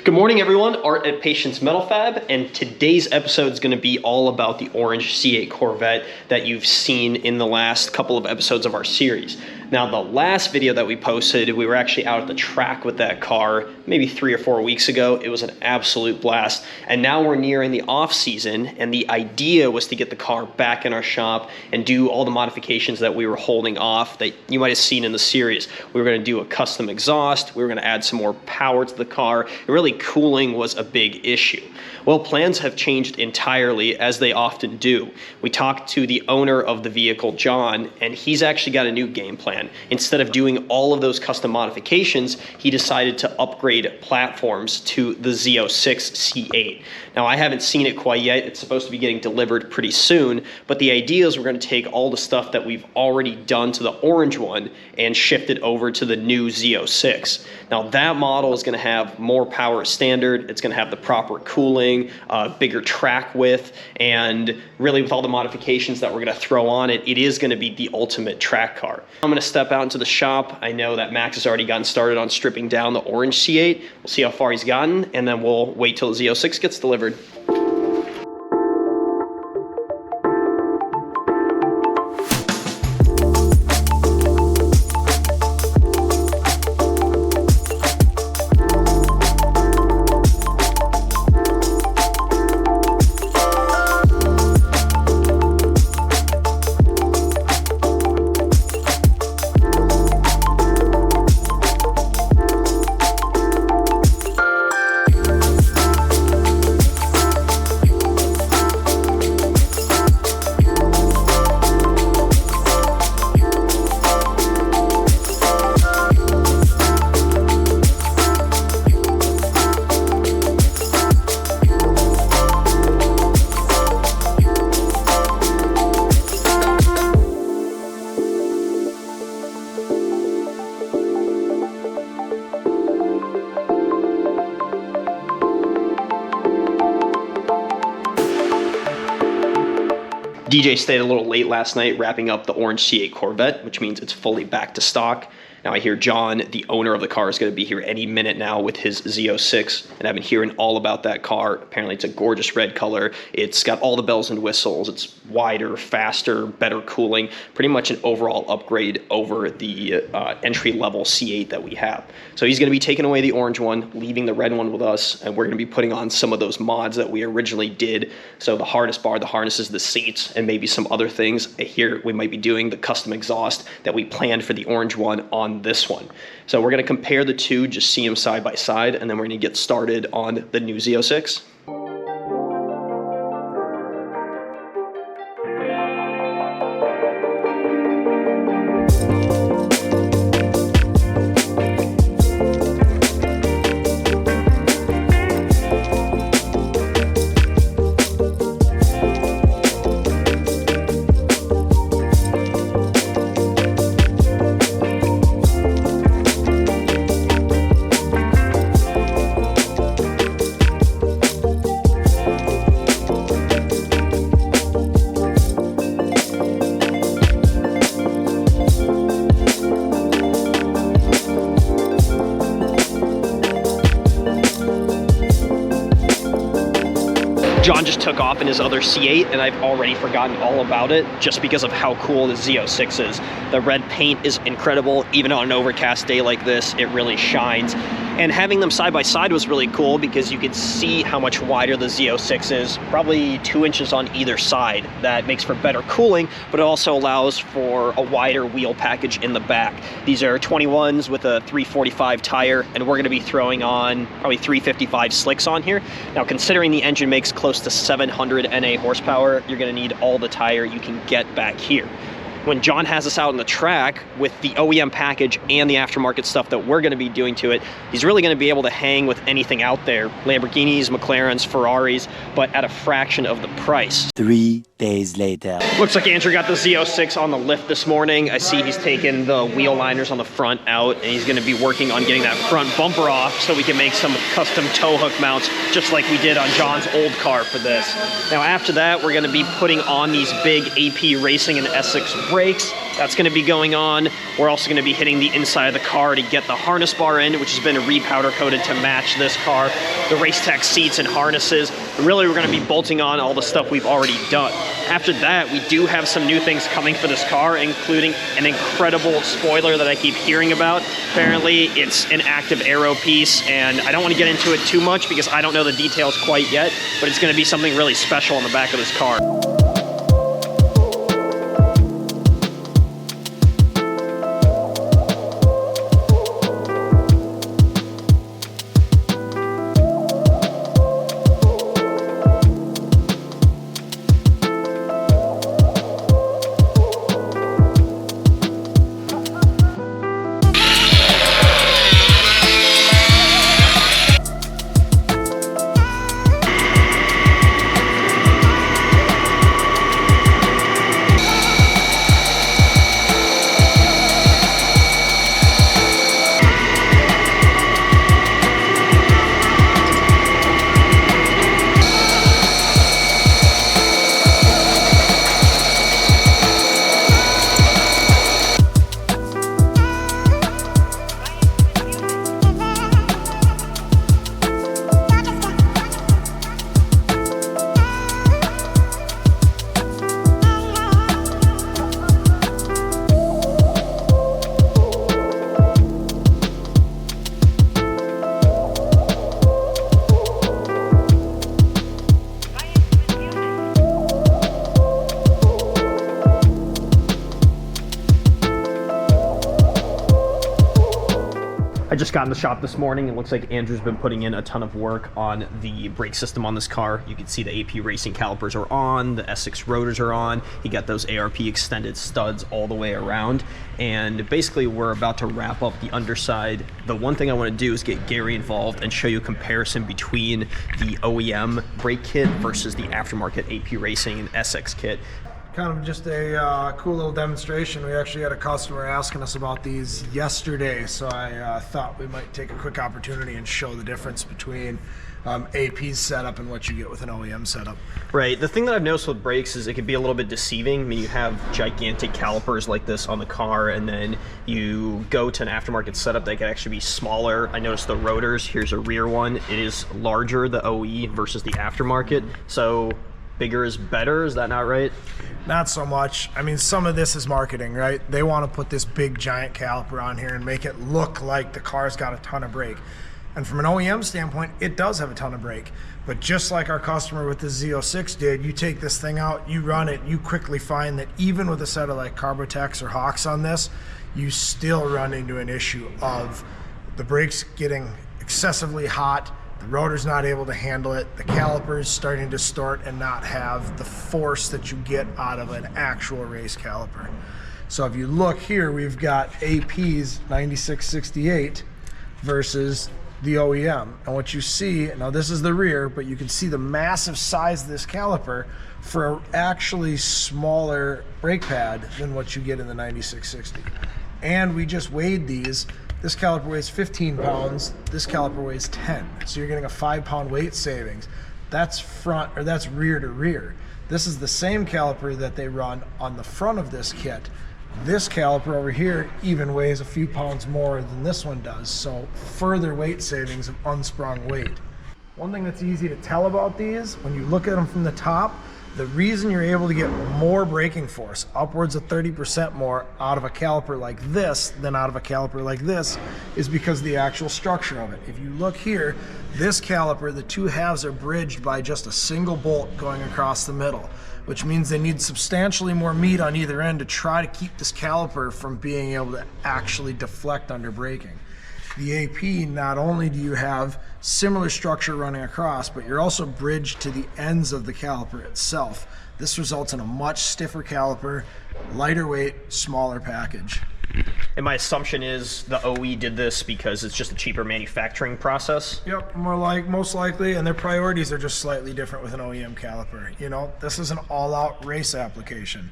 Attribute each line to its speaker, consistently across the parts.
Speaker 1: Good morning, everyone. Art at Patience Metal Fab, and today's episode is going to be all about the orange C8 Corvette that you've seen in the last couple of episodes of our series. Now, the last video that we posted, we were actually out at the track with that car maybe 3 or 4 weeks ago. It was an absolute blast, and now we're nearing the off season, and the idea was to get the car back in our shop and do all the modifications that we were holding off that you might have seen in the series. We were going to do a custom exhaust. We were going to add some more power to the car. And really, cooling was a big issue. Well, plans have changed entirely, as they often do. We talked to the owner of the vehicle, John, and he's actually got a new game plan. Instead of doing all of those custom modifications, he decided to upgrade platforms to the Z06 C8. Now, I haven't seen it quite yet. It's supposed to be getting delivered pretty soon, but the idea is we're going to take all the stuff that we've already done to the orange one and shift it over to the new Z06. Now, that model is going to have more power standard. It's going to have the proper cooling, bigger track width, and really with all the modifications that we're going to throw on it, it is going to be the ultimate track car. I'm going to step out into the shop. I know that Max has already gotten started on stripping down the orange C8. We'll see how far he's gotten, and then we'll wait till the Z06 gets delivered. DJ stayed a little late last night wrapping up the orange C8 Corvette, which means it's fully back to stock. Now, I hear John, the owner of the car, is going to be here any minute now with his Z06, and I've been hearing all about that car. Apparently, it's a gorgeous red color. It's got all the bells and whistles. It's wider, faster, better cooling, pretty much an overall upgrade over the entry-level C8 that we have. So he's going to be taking away the orange one, leaving the red one with us, and we're going to be putting on some of those mods that we originally did. So the harness bar, the harnesses, the seats, and maybe some other things. Here, we might be doing the custom exhaust that we planned for the orange one on this one. So we're going to compare the two, just see them side by side, and then we're going to get started on the new Z06. John just took off in his other C8, and I've already forgotten all about it just because of how cool the Z06 is. The red paint is incredible. Even on an overcast day like this, it really shines. And having them side by side was really cool because you could see how much wider the Z06 is, probably 2 inches on either side. That makes for better cooling, but it also allows for a wider wheel package in the back. These are 21s with a 345 tire, and we're going to be throwing on probably 355 slicks on here. Now, considering the engine makes close to 700 NA horsepower, you're going to need all the tire you can get back here. When John has us out on the track with the OEM package and the aftermarket stuff that we're going to be doing to it, he's really going to be able to hang with anything out there. Lamborghinis, McLarens, Ferraris, but at a fraction of the price.
Speaker 2: 3 days later.
Speaker 1: Looks like Andrew got the Z06 on the lift this morning. I see he's taken the wheel liners on the front out, and he's going to be working on getting that front bumper off so we can make some custom tow hook mounts just like we did on John's old car for this. Now after that, we're going to be putting on these big AP Racing and Essex brakes, That's going to be going on. We're also going to be hitting the inside of the car to get the harness bar in, which has been repowder coated to match this car, the Racetech seats and harnesses. And really, we're going to be bolting on all the stuff we've already done. After that, we do have some new things coming for this car, including an incredible spoiler that I keep hearing about. Apparently, it's an active aero piece, and I don't want to get into it too much because I don't know the details quite yet, but it's going to be something really special on the back of this car. I just got in the shop this morning. It looks like Andrew's been putting in a ton of work on the brake system on this car. You can see the AP Racing calipers are on, the S6 rotors are on. He got those ARP extended studs all the way around. And basically we're about to wrap up the underside. The one thing I want to do is get Gary involved and show you a comparison between the OEM brake kit versus the aftermarket AP Racing and SX kit.
Speaker 3: Kind of just a cool little demonstration. We actually had a customer asking us about these yesterday, so I thought we might take a quick opportunity and show the difference between AP's setup and what you get with an OEM setup.
Speaker 1: Right. The thing that I've noticed with brakes is it can be a little bit deceiving. I mean, you have gigantic calipers like this on the car, and then you go to an aftermarket setup that can actually be smaller. I noticed the rotors. Here's a rear one. It is larger, the OE versus the aftermarket. So bigger is better. Is that not right?
Speaker 3: Not so much. I mean, some of this is marketing, right? They want to put this big giant caliper on here and make it look like the car's got a ton of brake. And from an OEM standpoint, it does have a ton of brake. But just like our customer with the Z06 did, you take this thing out, you run it, you quickly find that even with a set of like Carbotex or Hawks on this, you still run into an issue of the brakes getting excessively hot, the rotor's not able to handle it, the caliper's starting to distort and not have the force that you get out of an actual race caliper. So if you look here, we've got AP's 9668 versus the OEM. And what you see, now this is the rear, but you can see the massive size of this caliper for an actually smaller brake pad than what you get in the 9660. And we just weighed these. This caliper weighs 15 pounds, this caliper weighs 10. So you're getting a 5-pound weight savings. That's front, or that's rear to rear. This is the same caliper that they run on the front of this kit. This caliper over here even weighs a few pounds more than this one does. So further weight savings of unsprung weight. One thing that's easy to tell about these, when you look at them from the top, the reason you're able to get more braking force, upwards of 30% more out of a caliper like this than out of a caliper like this, is because of the actual structure of it. If you look here, this caliper, the two halves are bridged by just a single bolt going across the middle, which means they need substantially more meat on either end to try to keep this caliper from being able to actually deflect under braking. The AP, not only do you have similar structure running across, but you're also bridged to the ends of the caliper itself. This results in a much stiffer caliper, lighter weight, smaller package.
Speaker 1: And my assumption is the OE did this because it's just a cheaper manufacturing process?
Speaker 3: Yep, most likely, and their priorities are just slightly different with an OEM caliper. You know, this is an all-out race application.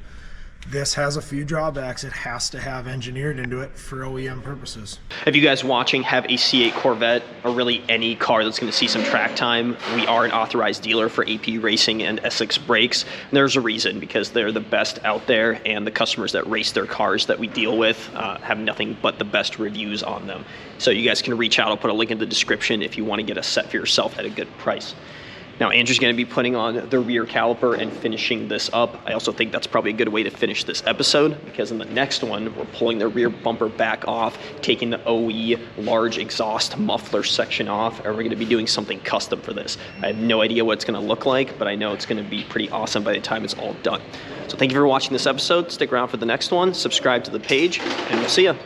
Speaker 3: This has a few drawbacks. It has to have engineered into it for OEM purposes.
Speaker 1: If you guys watching have a C8 Corvette, or really any car that's going to see some track time, we are an authorized dealer for AP Racing and Essex Brakes. And there's a reason, because they're the best out there, and the customers that race their cars that we deal with have nothing but the best reviews on them. So you guys can reach out. I'll put a link in the description if you want to get a set for yourself at a good price. Now, Andrew's going to be putting on the rear caliper and finishing this up. I also think that's probably a good way to finish this episode, because in the next one, we're pulling the rear bumper back off, taking the OE large exhaust muffler section off, and we're going to be doing something custom for this. I have no idea what it's going to look like, but I know it's going to be pretty awesome by the time it's all done. So thank you for watching this episode. Stick around for the next one, subscribe to the page, and we'll see ya.